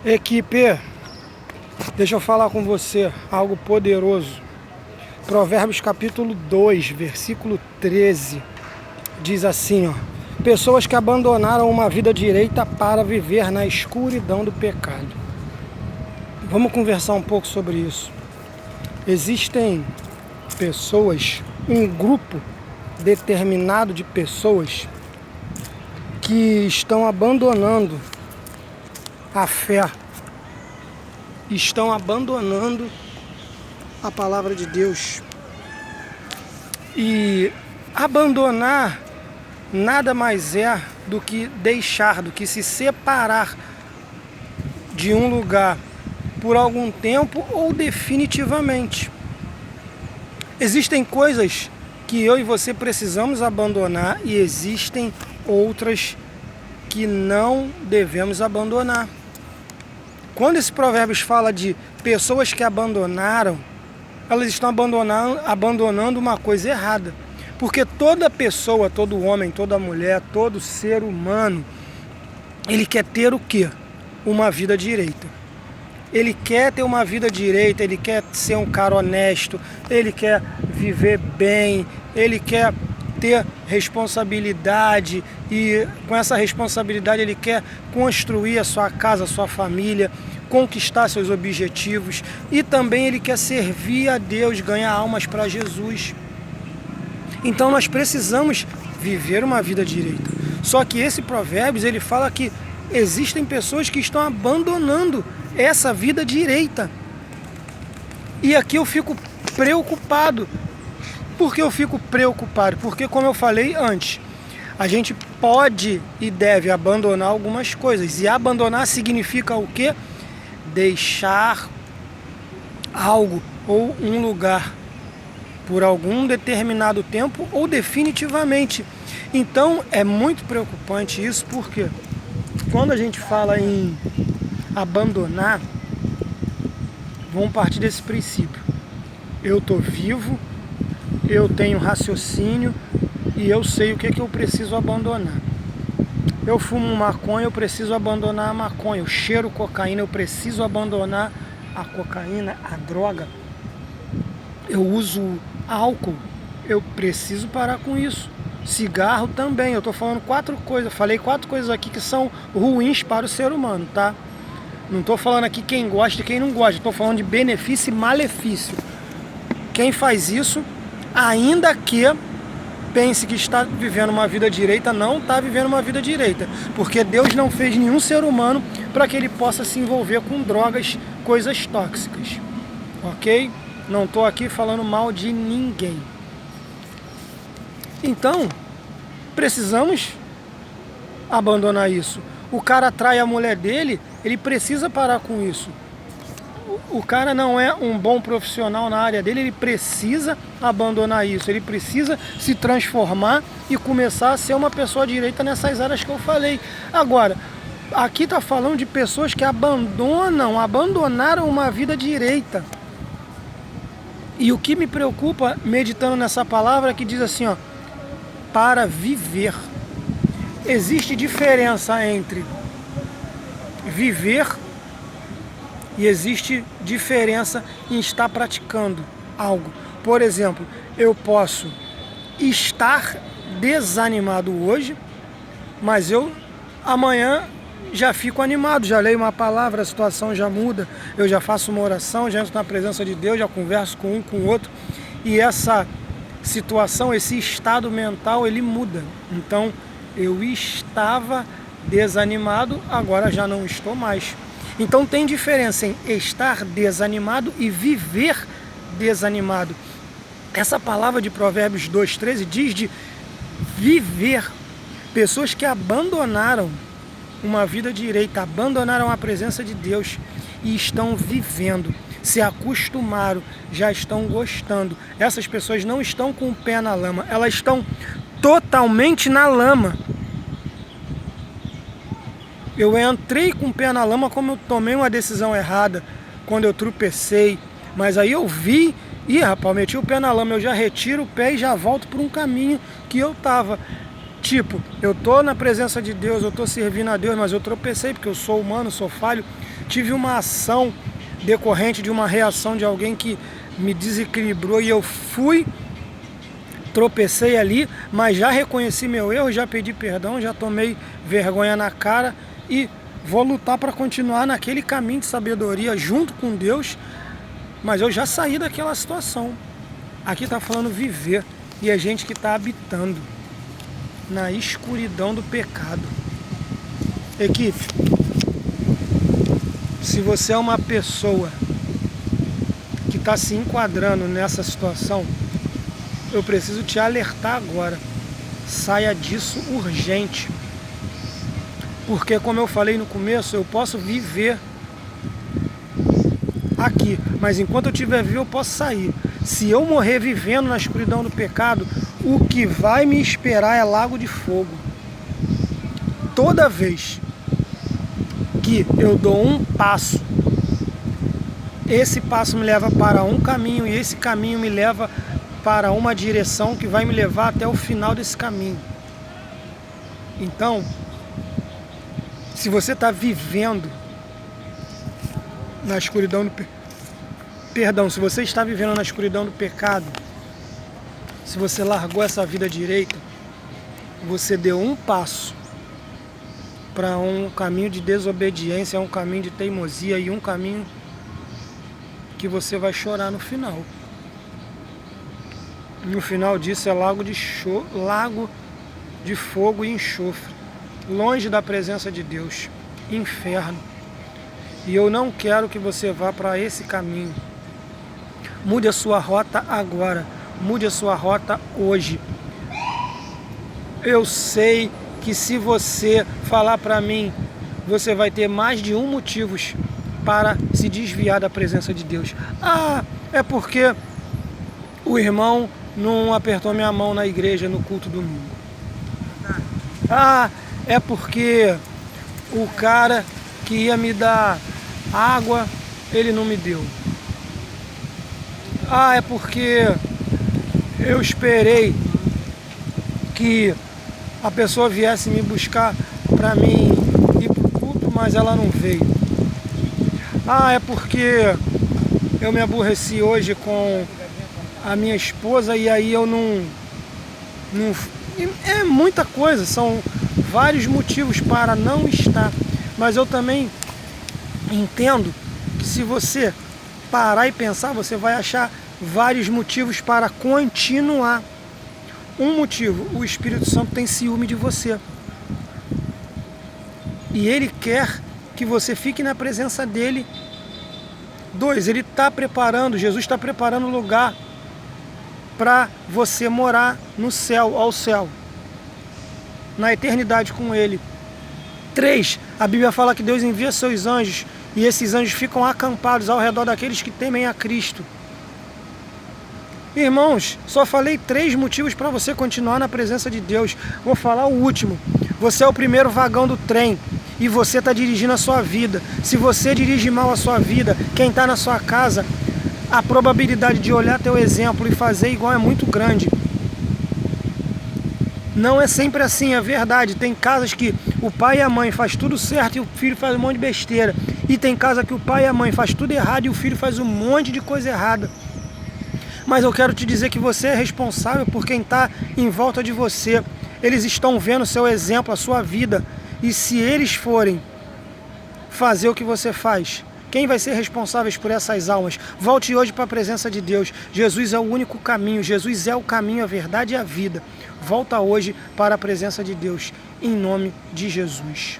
Equipe, deixa eu falar com você algo poderoso. Provérbios capítulo 2, versículo 13, diz assim, ó: pessoas que abandonaram uma vida direita para viver na escuridão do pecado. Vamos conversar um pouco sobre isso. Existem pessoas, um grupo determinado de pessoas que estão abandonando a fé, estão abandonando a palavra de Deus. E abandonar nada mais é do que deixar, do que se separar de um lugar por algum tempo ou definitivamente. Existem coisas que eu e você precisamos abandonar e existem outras que não devemos abandonar. Quando esse Provérbios fala de pessoas que abandonaram, elas estão abandonando uma coisa errada. Porque toda pessoa, todo homem, toda mulher, todo ser humano, ele quer ter o quê? Uma vida direita. Ele quer ter uma vida direita, ele quer ser um cara honesto, ele quer viver bem, ele quer ter responsabilidade e com essa responsabilidade ele quer construir a sua casa, a sua família, conquistar seus objetivos e também ele quer servir a Deus, ganhar almas para Jesus. Então nós precisamos viver uma vida direita. Só que esse Provérbios ele fala que existem pessoas que estão abandonando essa vida direita. E aqui eu fico preocupado. Por que eu fico preocupado? Porque, como eu falei antes, a gente pode e deve abandonar algumas coisas. E abandonar significa o quê? Deixar algo ou um lugar por algum determinado tempo ou definitivamente. Então é muito preocupante isso, porque quando a gente fala em abandonar, vamos partir desse princípio. Eu estou vivo, eu tenho raciocínio e eu sei o que eu preciso abandonar. Eu fumo maconha, eu preciso abandonar a maconha. Eu cheiro cocaína, eu preciso abandonar a cocaína, a droga. Eu uso álcool, eu preciso parar com isso. Cigarro também, eu estou falando falei quatro coisas aqui que são ruins para o ser humano, tá? Não estou falando aqui quem gosta e quem não gosta, estou falando de benefício e malefício. Quem faz isso, ainda que pense que está vivendo uma vida direita, não está vivendo uma vida direita. Porque Deus não fez nenhum ser humano para que ele possa se envolver com drogas, coisas tóxicas. Ok? Não estou aqui falando mal de ninguém. Então, precisamos abandonar isso. O cara trai a mulher dele, ele precisa parar com isso. O cara não é um bom profissional na área dele, ele precisa abandonar isso. Ele precisa se transformar e começar a ser uma pessoa direita nessas áreas que eu falei. Agora, aqui está falando de pessoas que abandonaram uma vida direita. E o que me preocupa, meditando nessa palavra, é que diz assim, ó: para viver. Existe diferença entre viver e existe diferença em estar praticando algo. Por exemplo, eu posso estar desanimado hoje, mas eu amanhã já fico animado, já leio uma palavra, a situação já muda, eu já faço uma oração, já entro na presença de Deus, já converso com um, com o outro, e essa situação, esse estado mental, ele muda. Então, eu estava desanimado, agora já não estou mais. Então tem diferença em estar desanimado e viver desanimado. Essa palavra de Provérbios 2,13 diz de viver. Pessoas que abandonaram uma vida direita, abandonaram a presença de Deus e estão vivendo, se acostumaram, já estão gostando. Essas pessoas não estão com o pé na lama, elas estão totalmente na lama. Eu entrei com o pé na lama como eu tomei uma decisão errada, quando eu tropecei, mas aí eu vi, rapaz, meti o pé na lama, eu já retiro o pé e já volto por um caminho que eu estava. Tipo, eu tô na presença de Deus, eu tô servindo a Deus, mas eu tropecei porque eu sou humano, sou falho. Tive uma ação decorrente de uma reação de alguém que me desequilibrou e eu tropecei ali, mas já reconheci meu erro, já pedi perdão, já tomei vergonha na cara e vou lutar para continuar naquele caminho de sabedoria junto com Deus, mas eu já saí daquela situação. Aqui está falando viver, e é gente que está habitando na escuridão do pecado. Equipe, se você é uma pessoa que está se enquadrando nessa situação, eu preciso te alertar agora. Saia disso urgente. Porque, como eu falei no começo, eu posso viver aqui, mas enquanto eu estiver vivo eu posso sair. Se eu morrer vivendo na escuridão do pecado, o que vai me esperar é lago de fogo. Toda vez que eu dou um passo, esse passo me leva para um caminho, e esse caminho me leva para uma direção que vai me levar até o final desse caminho. Então, se você está vivendo na escuridão do se você está vivendo na escuridão do pecado, se você largou essa vida direita, você deu um passo para um caminho de desobediência, um caminho de teimosia e um caminho que você vai chorar no final. No final disso é lago de fogo e enxofre, longe da presença de Deus, inferno. E eu não quero que você vá para esse caminho. Mude a sua rota agora, mude a sua rota hoje. Eu sei que se você falar para mim, você vai ter mais de um motivo para se desviar da presença de Deus. Ah, é porque o irmão não apertou minha mão na igreja no culto domingo. Ah, é porque o cara que ia me dar água, ele não me deu. Ah, é porque eu esperei que a pessoa viesse me buscar para mim ir pro culto, mas ela não veio. Ah, é porque eu me aborreci hoje com a minha esposa e aí eu não... É muita coisa, são vários motivos para não estar. Mas eu também entendo que se você parar e pensar, você vai achar vários motivos para continuar. Um motivo, o Espírito Santo tem ciúme de você. E ele quer que você fique na presença dele. 2, ele está preparando, Jesus está preparando lugar para você morar no céu, ao céu, na eternidade com ele. 3, a Bíblia fala que Deus envia seus anjos e esses anjos ficam acampados ao redor daqueles que temem a Cristo. Irmãos, só falei 3 motivos para você continuar na presença de Deus. Vou falar o último. Você é o primeiro vagão do trem e você está dirigindo a sua vida. Se você dirige mal a sua vida, quem está na sua casa, a probabilidade de olhar teu exemplo e fazer igual é muito grande. Não é sempre assim, é verdade. Tem casas que o pai e a mãe faz tudo certo e o filho faz um monte de besteira. E tem casa que o pai e a mãe faz tudo errado e o filho faz um monte de coisa errada. Mas eu quero te dizer que você é responsável por quem está em volta de você. Eles estão vendo o seu exemplo, a sua vida. E se eles forem fazer o que você faz, quem vai ser responsável por essas almas? Volte hoje para a presença de Deus. Jesus é o único caminho. Jesus é o caminho, a verdade e a vida. Volta hoje para a presença de Deus. Em nome de Jesus.